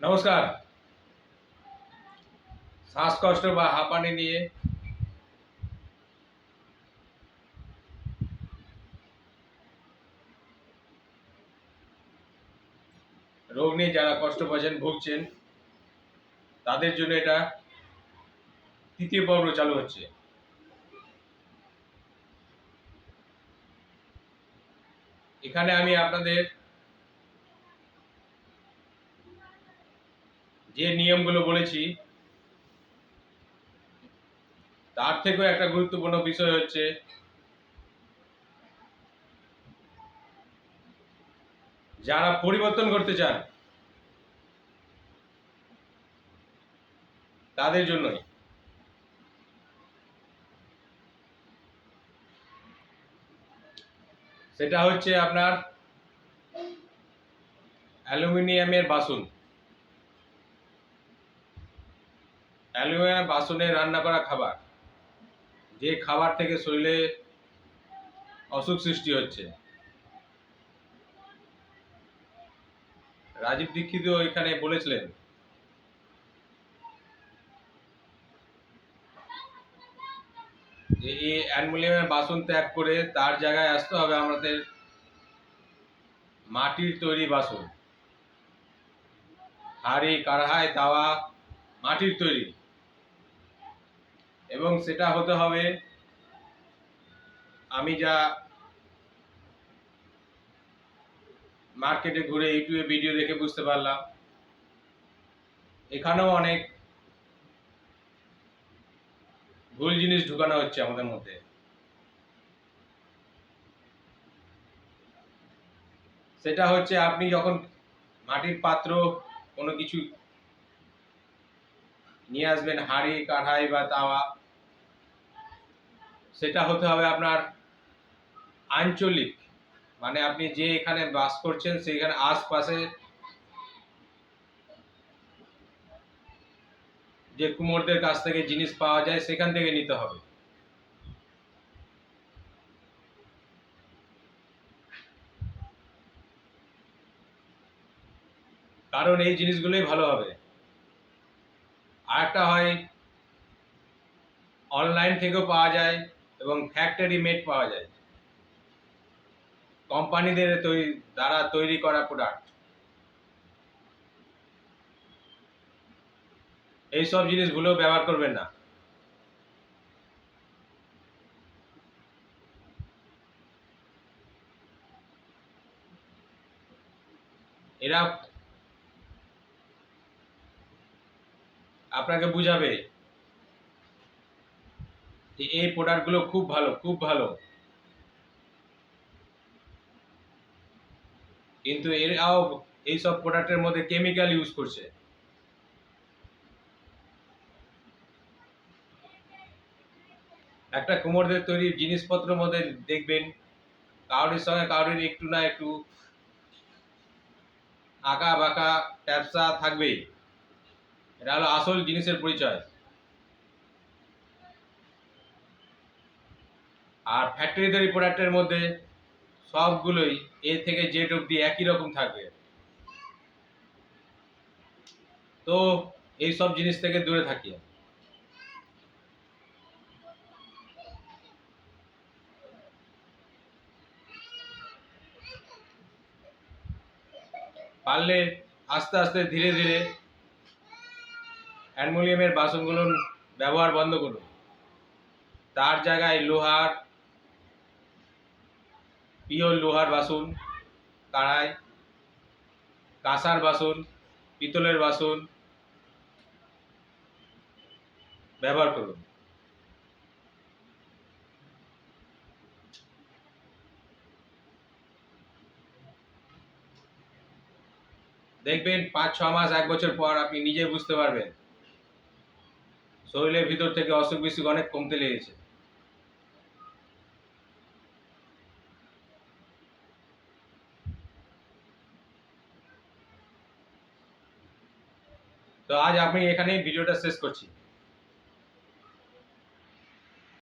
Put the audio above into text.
নমস্কার। শ্বাসকষ্ট বা হাঁপানি নিয়ে রোগ নিয়ে যারা কষ্ট পাচ্ছেন, ভুগছেন, তাদের জন্য এটা তৃতীয় পর্ব চালু হচ্ছে। এখানে আমি আপনাদের যে নিয়মগুলো বলেছি তার থেকেও একটা গুরুত্বপূর্ণ বিষয় হচ্ছে যারা পরিবর্তন করতে চান তাদের জন্যই। সেটা হচ্ছে আপনার অ্যালুমিনিয়ামের বাসন। অ্যালুমিনিয়াম বাসনে রান্না করা খাবার, যে খাবার থেকে শরীরে অসুখ সৃষ্টি হচ্ছে। রাজীব দীক্ষিত এখানে বলেছিলেন যে এই অ্যালুমিনিয়ামের বাসন ত্যাগ করে তার জায়গায় আসতে হবে আমাদের মাটির তৈরি বাসন। হাঁড়ি, কড়াই, তাওয়া মাটির তৈরি, এবং সেটা হতে হবে, আমি যা মার্কেটে ঘুরে ইউটিউবে ভিডিও দেখে বুঝতে পারলাম, এখানেও অনেক ভুল জিনিস ঢুকানো হচ্ছে আমাদের মধ্যে। সেটা হচ্ছে আপনি যখন মাটির পাত্র কোনো কিছু নিয়ে আসবেন, হাঁড়ি, কড়াই বা তাওয়া, সেটা হতে হবে আপনার আঞ্চলিক, মানে আপনি যে এখানে বাস করছেন সেইখানে আশপাশে যে কুমোরদের কাছ থেকে জিনিস পাওয়া যায় সেখান থেকে নিতে হবে। কারণ এই জিনিসগুলোই ভালো হবে। আর একটা হয় অনলাইন থেকেও পাওয়া যায় এবং ফ্যাক্টরি মেড পাওয়া যায়, কোম্পানিদের দ্বারা তৈরি করা প্রোডাক্ট। এইসব জিনিসগুলো ব্যবহার করবেন না। এরা আপনাকে বুঝাবে যে এই প্রোডাক্টগুলো খুব ভালো, খুব ভালো, কিন্তু এরাও এইসব প্রোডাক্টের মধ্যে কেমিক্যাল ইউজ করছে। একটা কুমোরদের তৈরি জিনিসপত্রের মধ্যে দেখবেন কারোর সঙ্গে কারোর একটু না একটু আঁকা বাঁকা ট্যাপসা থাকবেই। এটা হলো আসল জিনিসের পরিচয়। আর ফ্যাক্টরি তৈরি প্রোডাক্টের মধ্যে সবগুলোই এ থেকে জেড অব্দি একই রকম থাকবে। তো এই সব জিনিস থেকে দূরে থাকি। পারলে আস্তে আস্তে ধীরে ধীরে অ্যালুমিনিয়ামের বাসনগুলো ব্যবহার বন্ধ করুন। তার জায়গায় লোহার, পিওর লোহার বাসন, কড়াই, কাঁসার বাসন, পিতলের বাসন ব্যবহার করুন। দেখবেন 5-6 মাস, 1 বছর পর আপনি নিজে বুঝতে পারবেন শরীরের ভিতর থেকে অসুখ বিসুখ অনেক কমতে লেগেছে। তো আজ আমি এখানেই ভিডিওটা শেষ করছি।